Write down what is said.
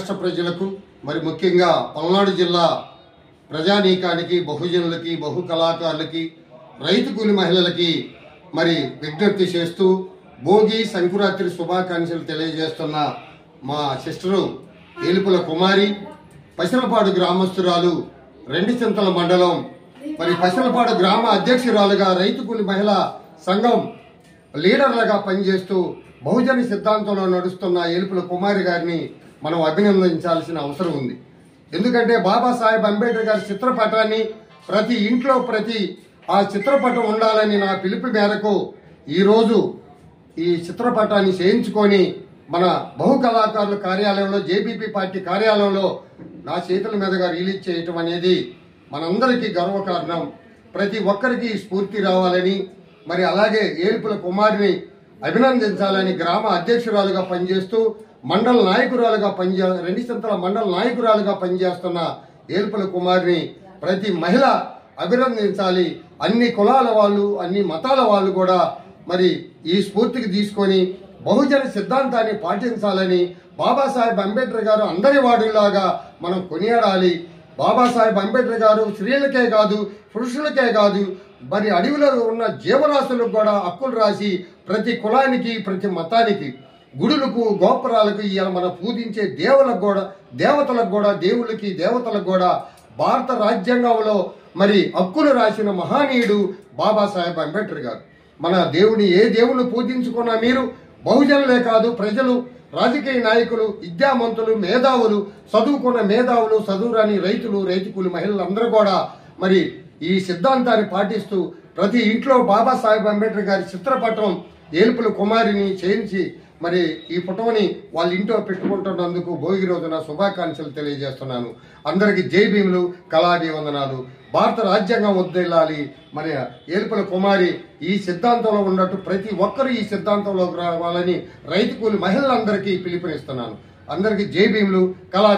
రాష్ట్ర ప్రజలకు మరి ముఖ్యంగా పల్నాడు జిల్లా ప్రజానీకానికి బహుజనులకి బహు కళాకారులకి రైతు కూలి మహిళలకి మరి విజ్ఞప్తి చేస్తూ భోగి సంక్రాంతి శుభాకాంక్షలు తెలియజేస్తున్న మా సిస్టరు ఏలుపుల కుమారి పసిలపాడు గ్రామస్తురాలు రెండిచింతల మండలం మరి పసిలపాడు గ్రామ అధ్యక్షురాలుగా రైతు కూలి మహిళా సంఘం లీడర్లుగా పనిచేస్తూ బహుజన సిద్ధాంతంలో నడుస్తున్న ఏలుపుల కుమారి గారిని మనం అభినందించాల్సిన అవసరం ఉంది. ఎందుకంటే బాబాసాహెబ్ అంబేద్కర్ గారి చిత్రపటాన్ని ప్రతి ఇంట్లో ఆ చిత్రపటం ఉండాలని నా పిలుపు మేరకు ఈరోజు ఈ చిత్రపటాన్ని చేయించుకొని మన బహు కళాకారుల కార్యాలయంలో జేబీపీ పార్టీ కార్యాలయంలో నా చేతుల మీదుగా రిలీజ్ చేయటం అనేది మనందరికీ గర్వకారణం. ప్రతి ఒక్కరికి స్ఫూర్తి రావాలని మరి అలాగే ఏలుపుల కుమారిని అభినందించాలని గ్రామ అధ్యక్షురాలుగా పనిచేస్తూ మండల నాయకురాలుగా రెండిచింతల మండల నాయకురాలుగా పనిచేస్తున్న ఏలుపుల కుమారిని ప్రతి మహిళ అభినందించాలి. అన్ని కులాల వాళ్ళు అన్ని మతాల వాళ్ళు కూడా మరి ఈ స్ఫూర్తికి తీసుకొని బహుజన సిద్ధాంతాన్ని పాటించాలని బాబాసాహెబ్ అంబేద్కర్ గారు అందరి వాడులాగా మనం కొనియాడాలి. బాబాసాహెబ్ అంబేద్కర్ గారు స్త్రీలకే కాదు పురుషులకే కాదు మరి అడవిలో ఉన్న జీవరాశులకు కూడా హక్కులు రాసి ప్రతి కులానికి ప్రతి మతానికి గుడులకు గోపురాలకు ఇవాళ మనం పూజించే దేవతలకు కూడా దేవుళ్ళకి దేవతలకు కూడా భారత రాజ్యాంగంలో మరి హక్కులు రాసిన మహానీయుడు బాబాసాహెబ్ అంబేద్కర్ గారు. మన దేవుని ఏ దేవుని పూజించుకున్నా మీరు బహుజనులే కాదు ప్రజలు రాజకీయ నాయకులు విద్యామంతులు మేధావులు చదువుకున్న మేధావులు చదువురాని రైతులు రైతు కూలి మహిళలందరూ కూడా మరి ఈ సిద్ధాంతాన్ని పాటిస్తూ ప్రతి ఇంట్లో బాబాసాహెబ్ అంబేద్కర్ గారి చిత్రపటం ఏలుపుల కుమారిని చేయించి మరి ఈ ఫోటోని వాళ్ళ ఇంట్లో పెట్టుకుంటున్నందుకు భోగి రోజున శుభాకాంక్షలు తెలియజేస్తున్నాను. అందరికి జై భీములు కళాభివందనాలు. భారత రాజ్యాంగం వదిలాలి. మరి ఏలుపుల కుమారి ఈ సిద్ధాంతంలో ఉన్నట్టు ప్రతి ఒక్కరూ ఈ సిద్ధాంతంలోకి రావాలని రైతు కూలి మహిళలందరికీ పిలుపునిస్తున్నాను. అందరికి జై భీములు కళాభి